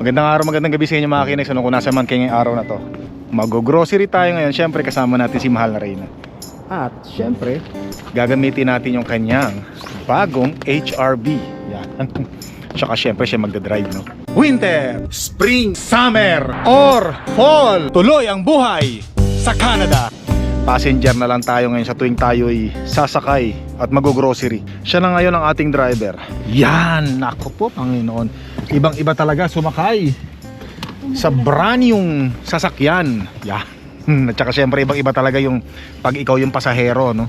Magandang araw, magandang gabi sa inyo mga kinex. Ano kung nasa man kayo ngayong araw na to. Mag-grocery tayo ngayon. Siyempre kasama natin si Mahal na Reyna. At siyempre gagamitin natin yung kanyang bagong HRV. Yan. Tsaka siyempre siya magdadrive, no? Winter, Spring, Summer, or Fall. Tuloy ang buhay sa Canada. Passenger na lang tayo ngayon sa tuwing tayo'y sasakay at mag-grocery. Siya na ngayon ang ating driver. Yan, nako po Panginoon. Ibang iba talaga sumakay sa brand yung sasakyan. Yan. At saka syempre ibang iba talaga yung pag ikaw yung pasahero, no?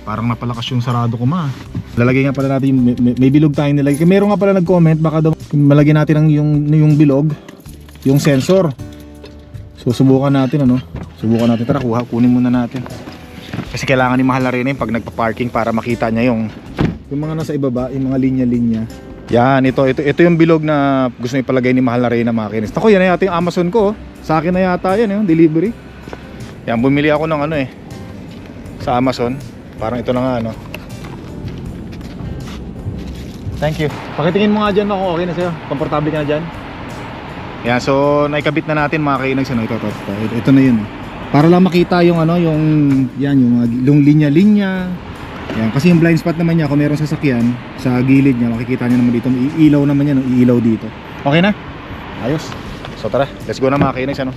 Parang napalakas yung sarado ko, ma. Lalagay nga pala natin may bilog tayong nilagay. Meron nga pala nag-comment, baka daw malagyan natin yung bilog, yung sensor. So subukan natin, ano? Subukan natin. Tara, kunin muna natin. Kasi kailangan ni Mahal na Reyna yung pag nagpa-parking para makita niya yung mga nasa ibaba, yung mga linya-linya. Yan, ito yung bilog na gusto niya ipalagay ni Mahal na Reyna, mga kinis. Ako, yan na yata yung Amazon ko, oh. Sa akin na yata yan, yung delivery. Yan, bumili ako ng sa Amazon. Parang ito na nga, ano. Thank you. Pakitingin mo nga dyan ako, okay na sa'yo. Komportable ka na dyan. Yan, so naikabit na natin mga kainags, ano, ito na yun. Para lang makita yung yung linya-linya. Yan, kasi yung blind spot naman niya, kung meron sasakyan sa gilid niya, makikita niya naman dito, may ilaw naman yan, ilaw dito. Okay na? Ayos. So tara, let's go na mga kainags, ano.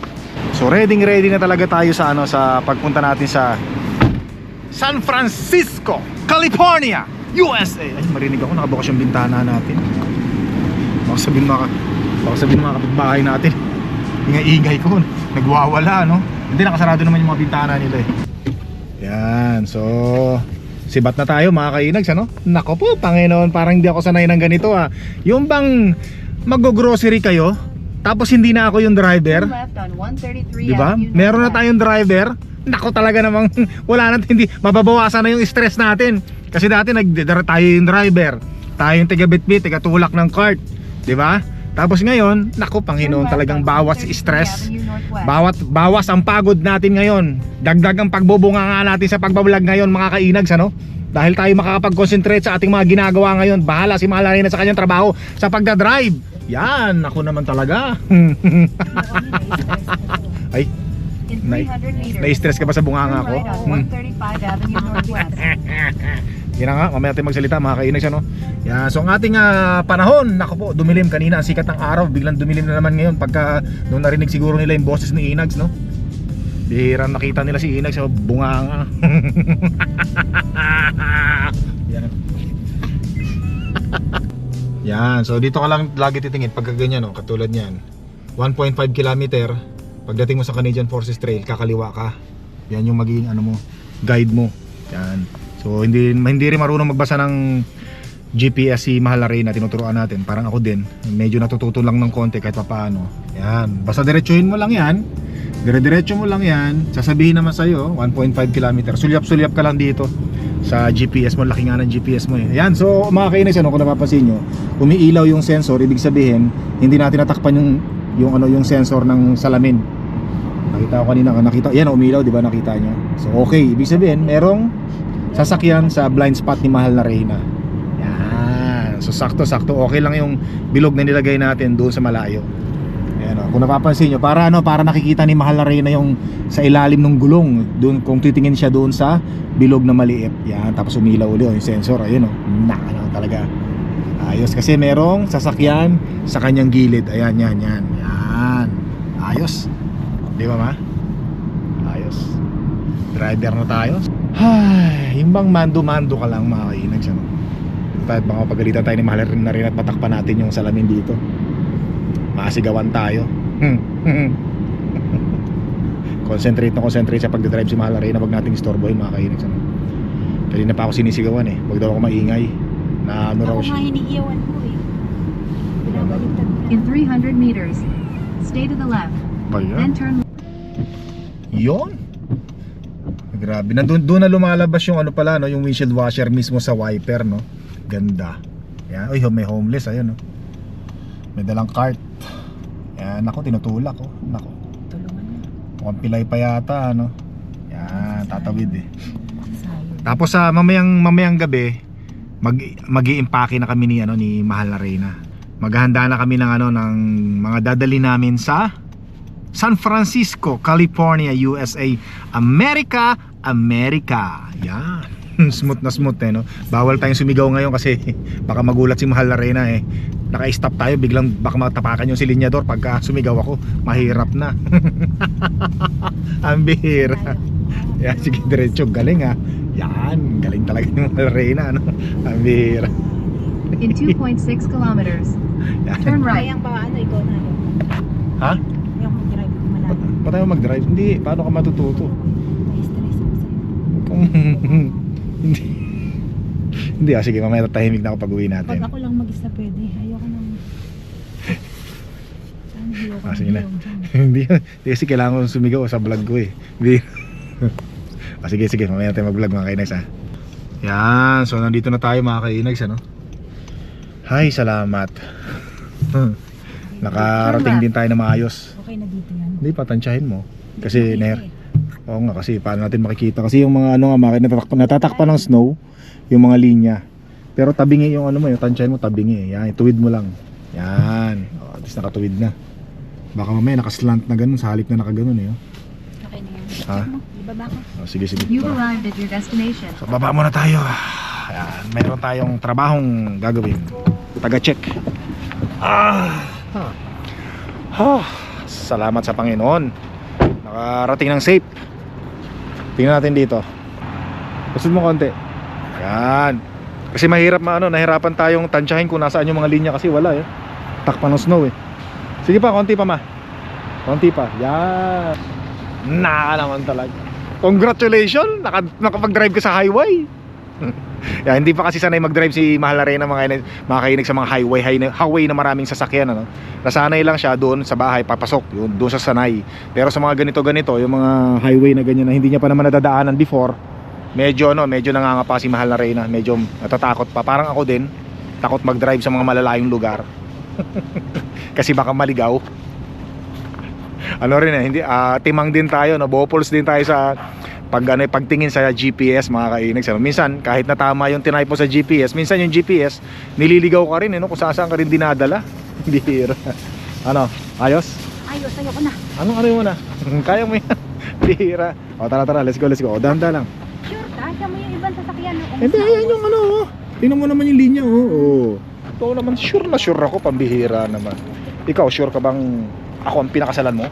So ready na talaga tayo sa sa pagpunta natin sa San Francisco, California, USA. Ay, marinig ako, nakabukas yung bintana natin. Baka sabihin mga kapitbahay natin, ingay ko, nagwawala, no? Hindi, nakasarado naman yung mga bintana nila eh. Yan, so sibat na tayo mga kainags, ano? Nako po, Panginoon, parang hindi ako sanay ng ganito, ha. Yung bang mag-grocery kayo, tapos hindi na ako yung driver, diba? Meron na tayong driver. Nako, talaga namang wala na, hindi mababawasan na yung stress natin. Kasi dati tayo yung driver, tayo yung tiga-bitbit, tiga-tulak ng cart, diba? Tapos ngayon, nako Panginoon, talagang bawas stress, bawas ang pagod natin ngayon, dagdag ang pagbubunga nga natin sa pagbablog ngayon mga kainags, ano? Dahil tayo makakapag-concentrate sa ating mga ginagawa ngayon. Bahala si Mahal na Reyna sa kanyang trabaho sa pagdadrive. Yan, ako naman talaga. Ay, na-stress ka ba sa bunganga ko? Yan na nga, mamaya tayo magsalita mga kainags, ano? Yan, so ang ating panahon, naku po, dumilim kanina ang sikat ng araw, biglang dumilim na naman ngayon pagka nung narinig siguro nila yung boses ni Inags, no? Bihira nakita nila si Inags sa bunganga. Yan. Yan, so dito ka lang lagi titingin pagka ganyan, no? Katulad niyan, 1.5 kilometer. Pagdating mo sa Canadian Forces Trail, kakaliwa ka. Yan yung magiging guide mo. Yan. So hindi rin marunong magbasa ng GPS si Mahal na Reyna, tinuturuan natin. Parang ako din, medyo natututo lang ng konti kahit papaano. Yan, basta diretsuhin mo lang yan. Dire-diretso mo lang yan. Sasabihin naman sa'yo 1.5 km. Sulyap-sulyap ka lang dito sa GPS mo, laki nga ng GPS mo eh. Yan, so mga kainis, kung napapansin nyo, umiilaw yung sensor, ibig sabihin hindi natin natakpan yung sensor ng salamin. Nakita ko kanina, yan umilaw, di ba, nakita nyo? So okay, ibig sabihin merong sasakyan sa blind spot ni Mahal na Reyna. Yan. So sakto okay lang yung bilog na nilagay natin doon sa malayo. Yan, kung napapansin nyo, para nakikita ni Mahal na Reyna yung sa ilalim ng gulong doon, kung titingin siya doon sa bilog na maliit. Yan, tapos umilaw ulit yung sensor. Ayun, talaga ayos kasi merong sasakyan sa kanyang gilid. Ayan, yan. Ayos, di ba, ma? Ayos. Driver na tayo. Ay, yung bang mando-mando ka lang mga kainags, ano? Baka pagalitan tayo ni Mahal na Reyna at patakpan natin yung salamin dito. Masigawan tayo. Concentrate sa pagdadrive si Mahal na Reyna. Wag nating istorbohin mga kainags, ano? Kanina pa ako sinisigawan eh. Wag daw ako maingay. Na raw siya. Ako nga hinigiyawan mo eh. Pinabaliktad mo. In 300 meters, stay to the left. Then turn. Yon. Grabe, doon na lumalabas yung pala, no, yung windshield washer mismo sa wiper, no. Ganda. Yan, may homeless, ayun, no. May dalang cart. Yan, ako tinutulak, oh. Nako. Tulungan mo. Mukhang pilay pa yata, ano. Yan, tatawid eh. Tapos sa mamayang gabi, Mag-iimpake na kami ni Mahal na Reyna. Maghahanda na kami ng mga dadali namin sa San Francisco, California, USA, America. Yan. Smooth na smooth no. Bawal tayong sumigaw ngayon kasi baka magulat si Mahal na Reyna Naka-stop tayo, biglang baka matapakan yung silinyador pagka sumigaw ako. Mahirap na. Ang bihira. Yan, sige diretso, galing Yan, galing talaga yung Mahal na Reyna Ang bihira. In 2.6 kilometers, turn right. Kayang pa ikaw na. Ha? Kayang mag-drive malaki. Pa tayo mag-drive? Hindi, paano ka matututo? Stress ako sa'yo. Kung hindi. Hindi sige, mamaya tatahimik na ako pag uwi natin. Pag ako lang mag-isa pwede, ayoko nang sige na. Hindi kasi kailangan ko sumigaw sa vlog ko Hindi. Sige, mamaya tayo mag-vlog mga kainags Yan, so nandito na tayo mga kainags Hi, salamat. Nakarating din tayo na maayos. Okay na dito yan. Hindi, patansyahin mo. Kasi oo nga, kasi paano natin makikita. Kasi yung mga natatakpan ng snow, yung mga linya. Pero tabingi yung yung tansyahin mo, tabingi. Yan, tuwid mo lang. Yan. At least nakatuwid na. Baka mamaya nakaslant na ganun, sa halip na nakaganon Okay na yan. Ha? Ibaba ka. Sige. You've Tara. arrived at your destination. So, baba muna tayo. Ayan, mayroon tayong trabahong gagawin. Taga-check. Salamat sa Panginoon. Nakarating ng safe. Tingnan natin dito. Pusod mo konti. Yan. Kasi mahirap nahirapan tayong tansyahin kung nasaan yung mga linya kasi wala Takpan ng snow Sige pa, konti pa konti pa. Yan. Naman talaga. Congratulations! Nakapag-drive ka sa highway. Yan, hindi pa kasi sanay mag-drive si Mahal na Reyna mga kainig sa mga highway na maraming sasakyan Nasanay lang siya doon sa bahay, papasok yun, doon sa sanay. Pero sa mga ganito, yung mga highway na ganyan na hindi niya pa naman nadadaanan before, medyo nangangapa si Mahal na Reyna, medyo natatakot pa. Parang ako din, takot mag-drive sa mga malalayong lugar. Kasi baka maligaw. Hindi timang din tayo, bopols din tayo sa pagtingin sa GPS mga kainags minsan kahit na tama yung tinaype mo sa GPS, minsan yung GPS nililigaw ka rin kung saan ka rin dinadala. Bihira. Ayos? Ayos, ayoko na. Anong mo na? Kaya mo yan. Bihira. Tara, let's go. Dahan-dahan lang. Sure ka? Siya mo yung ibang sasakyan. Hindi, ayan yung tingnan mo naman yung linya ito naman, sure na sure ako, pambihira naman. Ikaw, sure ka bang ako ang pinakasalan mo?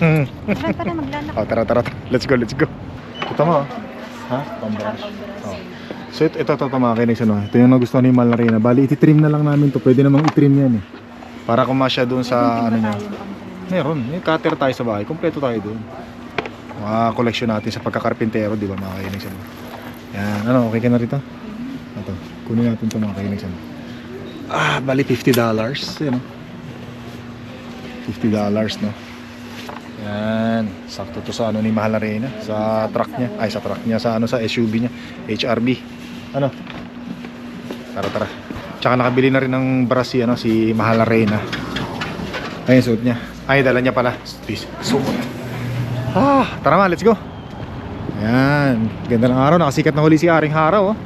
Tara, maglalak. Tara. Let's go. Ito mo. Ha? Pambrush. So ito mga kainis Ito yung nagustuhan ni Mahal na Reyna. Bali, iti-trim na lang namin to. Pwede namang i-trim yan Para kumasya doon sa niya. Meron. May cutter tayo sa bahay. Kompleto tayo doon. Mga koleksyon natin sa pagkakarpintero, di ba mga kainis Yan. Okay ka na rito? Ito. Kunin natin ito mga kainis bali $50. $50 no. Yan, sakto to sa ni Mahal na Reyna, sa truck niya, sa SUV niya, HRV. Tara. Tsaka nakabili na rin ng bra si Mahal na Reyna. Ayun suot niya. Dala niya pala. Suot. Tara let's go. Yan, ganda ng araw, nakasikat na huli si Aring Haraw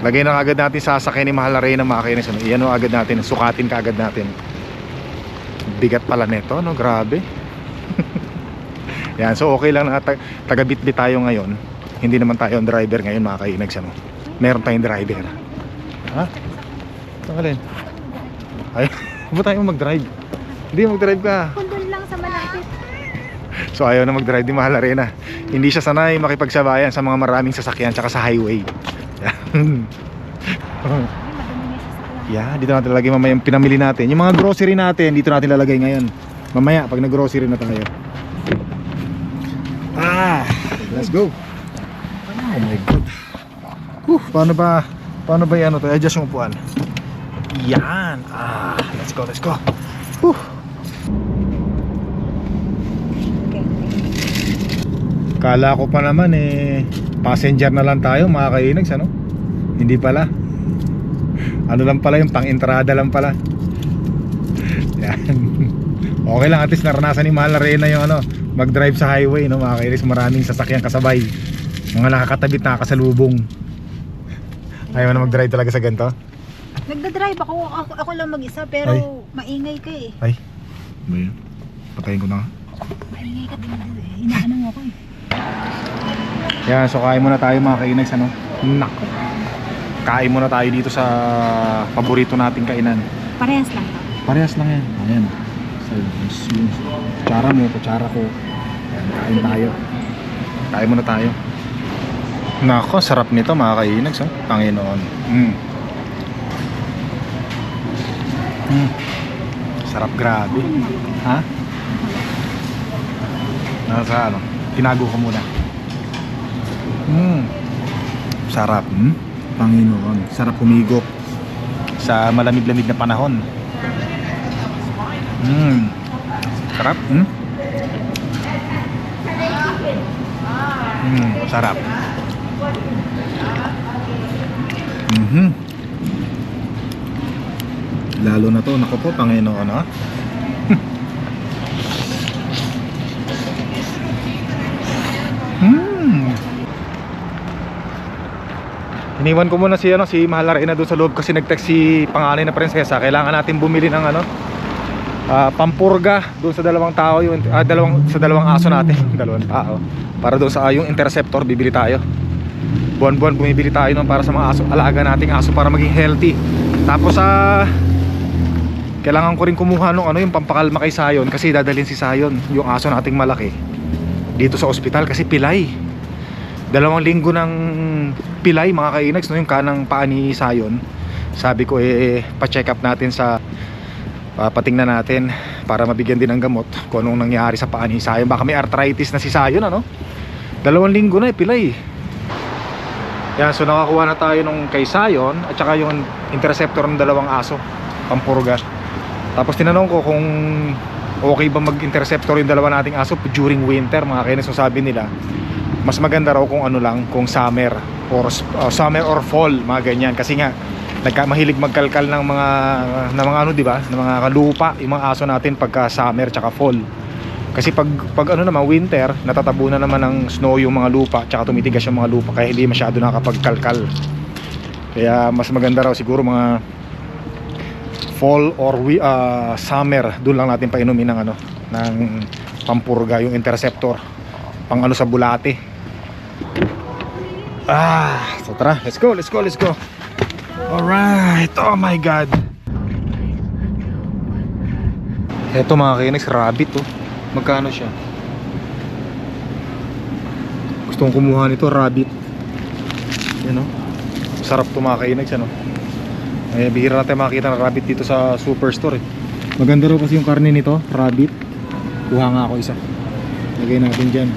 Lagay na agad natin sa sasakyan ni Mahal na Reyna mga kainis. Iyan agad natin, sukatin ka agad natin. Bigat pala nito, grabe. Yan, so okay lang na taga-bitbit tayo ngayon. Hindi naman tayo ang driver ngayon mga kainags Meron tayong driver. Ha? Tangalin. Ay, huwag tayo mag-drive. Hindi mag-drive ka. Kundun lang sa malapit. So ayaw na mag-drive ni Mahal na Reyna. Hindi siya sanay makipagsabayan sa mga maraming sasakyan tsaka sa highway. Dito natin lalagay mamaya yung pinamili natin. Yung mga grocery natin, dito natin lalagay ngayon. Mamaya, pag nag-grocery na tayo. Let's go. Oh my God. Paano ba yan? Adjust yung upuan. Yan. Let's go. Kala ko pa naman passenger na lang tayo mga kainags Hindi pala. Lang pala yung pang-entrada lang pala. Yan. Okay lang, at least naranasan ni Mahal na Reyna yung mag-drive sa highway mga kainags, maraming sasakyan kasabay. Mga nakakatabit, nakakasalubong. Ayaw na mag-drive talaga sa ganito? Nagda-drive ako lang mag-isa pero Ay. maingay ka eh. Ay, ano yun? Patayin ko na nga. Maingay ka din. Inaano mo ako eh. Yan, so kain muna tayo mga kainags, ano? Nako. Kain muna tayo dito sa paborito nating kainan. Parehas lang to. Parehas lang yan. Ayan. So, yung kutsara mo, kutsara ko. Ayan, kain tayo. Kain muna tayo. Nako, sarap nito mga kainags, oh. Panginoon. Sarap, grabe. Ha? Nasa ano? Tinago ko muna. Sarap. Panginoon. Sarap humigop sa malamig-lamig na panahon. Sarap. Sarap. Lalo na to, nako po, Panginoon, ha? Iniwan ko muna si Mahal Arena doon sa loob kasi nag-text si panganay na prinsesa. Kailangan natin bumili ng pampurga doon sa dalawang tao, sa dalawang aso natin, dalawang tao. Para doon sa yung interceptor bibili tayo. Buwan-buwan bumibili tayo para sa mga aso, alaga nating aso para maging healthy. Tapos kailangan ko rin kumuha yung pampakalma kay Sayon kasi dadalhin si Sayon, yung aso nating malaki, dito sa ospital kasi pilay. 2 linggo ng pilay mga kainags, yung kanang paa ni Sayon. Sabi ko pa-check up natin patingnan natin para mabigyan din ng gamot kung anong nangyari sa paa ni Sayon. Baka may arthritis na si Sayon, 2 linggo na pilay. Yan, so nakakuha na tayo nung kay Sayon at saka yung interceptor ng 2 aso, pampurga. Tapos tinanong ko kung okay ba mag-interceptor yung 2 nating aso during winter mga kainags. So sabi nila mas maganda raw kung kung summer or fall, mga ganyan, kasi nga mahilig magkalkal ng mga di ba, ng mga lupa yung mga aso natin pagka summer tsaka fall. Kasi pag naman winter, natatabunan naman ng snow yung mga lupa tsaka tumitigas yung mga lupa, kaya hindi masyado nakakapagkalkal. Kaya mas maganda raw siguro mga fall or summer, doon lang natin painumin ng pampurga, yung interceptor pang sa bulate. So tara, let's go. Alright, oh my god. Eto mga kainags, rabbit oh. Magkano siya? Gusto kong kumuha nito, rabbit. Yan oh. Sarap to mga kainags, bihira natin makakita ng rabbit dito sa superstore Maganda raw kasi yung karne nito, rabbit. Kuha nga ako isa. Lagay natin dyan.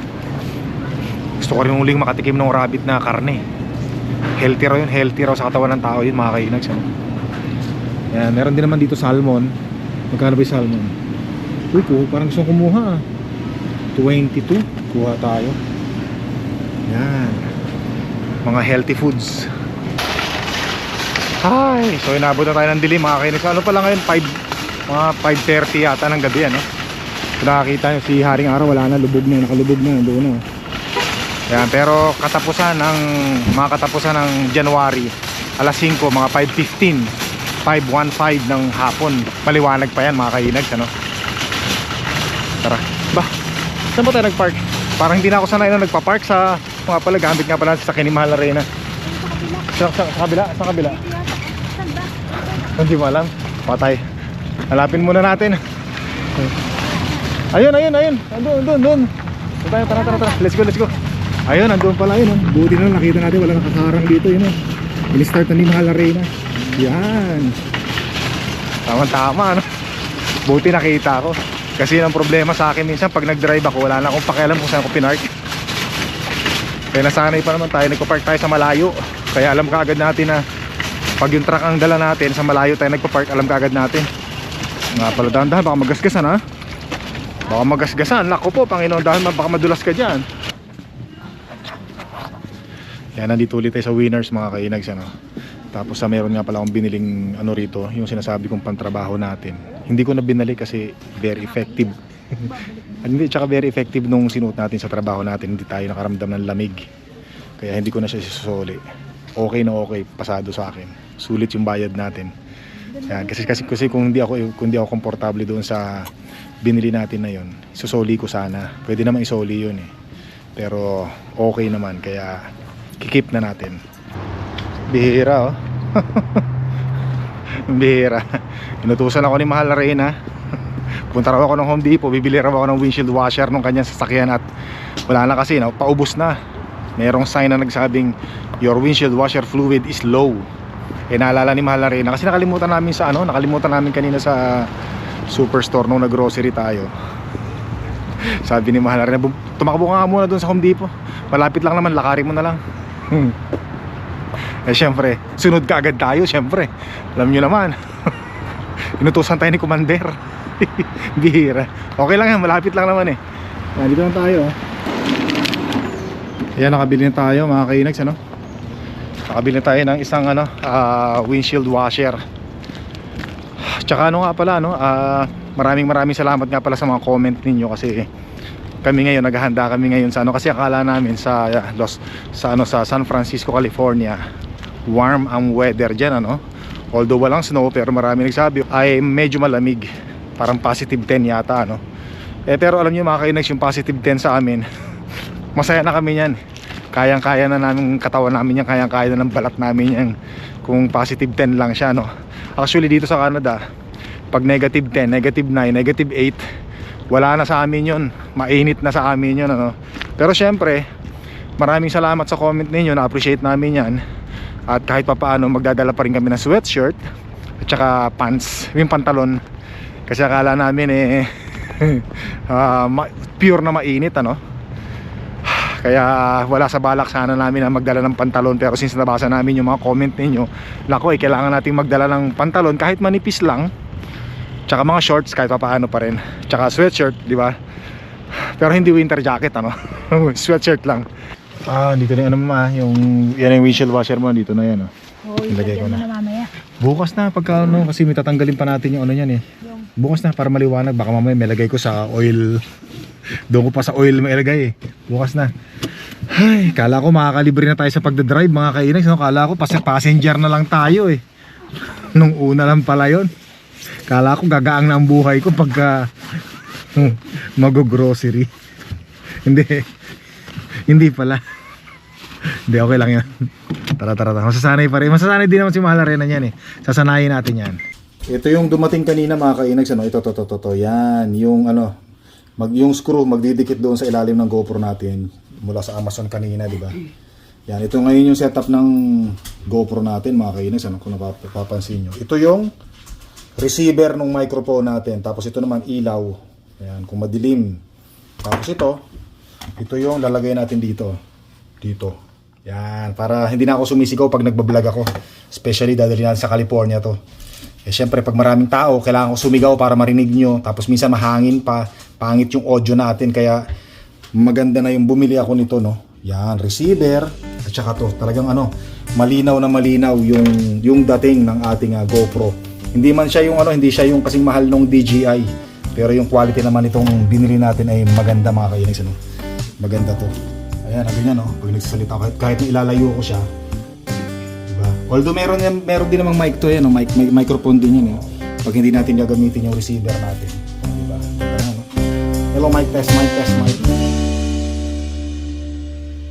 Gusto ko rin uling makatikim ng rabbit na karne. Healthy raw sa katawan ng tao yun mga kainags. Yan, meron din naman dito salmon. Magkano ba yung salmon? Uy, parang gusto kong kumuha 22. Kuha tayo. Yan, mga healthy foods. Hi! So inabot na tayo ng dilim mga kainags. Ano pala ngayon? Mga 5:30 yata ng gabi Kung nakakita nyo si Haring Araw, wala na, lubog na, nakalubog na, doon na. Yan, pero katapusan ng January, alas 5, mga 5:15, 5:15 ng hapon. Maliwanag pa yan mga kainags, Tara. Ba, saan ba tayo nagpark? Parang hindi na ako sanay na nagpa-park sa mga pala, gamit nga pala sa Mahal Arena. Sa kabila? Sa kabila? Hindi mo alam. Patay. Halapin muna natin. Ayun. Andun. Tara. Let's go. Ayun, andun pala yun. Buti na nakita natin, wala nakakarang dito yun. Il-start na ni Mahal Arena. Yan. Tama. Buti nakita ko. Kasi yun ang problema sa akin minsan pag nag-drive ako, wala na akong pakialam kung saan ako pinark. Kaya nasanay pa naman tayo, nagpa-park tayo sa malayo. Kaya alam kaagad natin na pag yung truck ang dala natin, sa malayo tayo nagpa-park, alam kaagad natin. Nga pala, dahan-dahan, baka magasgasan Baka magasgasan, lako po, Panginoon, dahil baka madulas ka dyan. Yan, nandito ulit tayo sa Winners mga kainags. Tapos meron nga pala akong biniling rito, yung sinasabi kong pantrabaho natin. Hindi ko na binali kasi very effective. Hindi, tsaka very effective nung sinuot natin sa trabaho natin. Hindi tayo nakaramdam ng lamig. Kaya hindi ko na siya susuli. okay na okay, pasado sa akin. Sulit yung bayad natin. Yan, kasi kung hindi ako komportable doon sa binili natin na yon, susoli ko sana. Pwede naman isoli yun eh. Pero okay naman, kaya kikip na natin. Bihira oh. Bihira. Inutusan ako ni Mahal na Reyna. Punta raw ako ng Home Depot, bibili raw ako ng windshield washer ng kanyang sasakyan at wala na kasi, no? Paubos na. Merong sign na nagsabing your windshield washer fluid is low. Eh naalala ni Mahal na Reyna kasi nakalimutan namin kanina sa superstore nung nag-grocery tayo. Sabi ni Mahal na Reyna, tumakbo ka muna doon sa Home Depot. Malapit lang naman, lakarin mo na lang. Eh syempre, sunod ka agad tayo, syempre. Alam nyo naman. Inutusan tayo ni Commander. Bihira. Okay lang yan, malapit lang naman eh. Dito lang tayo. Ayan, nakabili na tayo mga kainags, ano? Nakabili na tayo ng isang windshield washer. Tsaka ano nga pala, no? Maraming salamat nga pala sa mga comment ninyo kasi kami ngayon, naghahanda kami ngayon sa kasi akala namin sa San Francisco, California, warm ang weather diyan, ano? Although walang snow, pero marami nagsabi ay medyo malamig. Parang positive 10 yata, ano? Pero alam niyo mga kainags, yung positive 10 sa amin, masaya na kami niyan. Kayang-kaya na namin katawan namin yan, kayang-kaya na ng balat namin yan kung positive 10 lang siya, no? Actually dito sa Canada, pag negative 10, negative 9, negative 8, wala na sa amin yun. Mainit na sa amin yun, ano? Pero syempre, maraming salamat sa comment ninyo, na-appreciate namin yan. At kahit pa paano, magdadala pa rin kami ng sweatshirt at saka pants, yung pantalon. Kasi akala namin pure na mainit, ano? Kaya wala sa balak sana namin na magdala ng pantalon. Pero since nabasa namin yung mga comment ninyo, nako kailangan natin magdala ng pantalon kahit manipis lang. Tsaka mga shorts kahit pa paano pa rin. Tsaka sweatshirt, di ba? Pero hindi winter jacket, ano? Sweatshirt lang. Dito na yan yung windshield washer mo, dito na yan, oh. Ilagay ko na. Mamaya. Bukas na pagka kasi may tatanggalin pa natin yung yan eh. Bukas na para maliwanag, baka mamaya may lagay ko sa oil. Doon ko pa sa oil may ilagay eh. Bukas na. Ay, kala ko makakalibre na tayo sa pagdadrive mga kainags, no? Kala ko passenger na lang tayo eh. Nung una lang pala yon. Kala ko gagaang na ang buhay ko pagka mag-grocery. Hindi pala. Hindi, okay lang yan. Tara. Masasanay pa rin. Masasanay din naman si Mahal na Reyna yan eh. Sasanayin natin yan. Ito yung dumating kanina mga kainags, ano? Ito. Yan, yung yung screw magdidikit doon sa ilalim ng GoPro natin mula sa Amazon kanina, di ba? Yan, ito ngayon yung setup ng GoPro natin mga kainags, ano? Kung napapansin nyo. Ito yung receiver ng microphone natin. Tapos ito naman ilaw. Yan, kung madilim. Tapos ito yung lalagay natin dito. Yan, para hindi na ako sumisigaw pag nagbablog ako. Especially dadali natin sa California to. Syempre pag maraming tao, kailangan ko sumigaw para marinig nyo. Tapos minsan mahangin pa, pangit yung audio natin. Kaya maganda na yung bumili ako nito, no. Yan, receiver. At saka to, talagang malinaw na malinaw yung dating ng ating GoPro. Hindi man siya hindi siya yung kasing mahal ng DJI. Pero yung quality naman itong binili natin ay maganda mga kainags, ano. Maganda to. Ayan, ganyan, no. Pag nagsasalita kahit na ilalayo ko siya. Diba? Although meron din namang mic to, no? Microphone din yun, eh. Pag hindi natin gagamitin yung receiver natin. Diba? Ayan, no? Hello, mic test.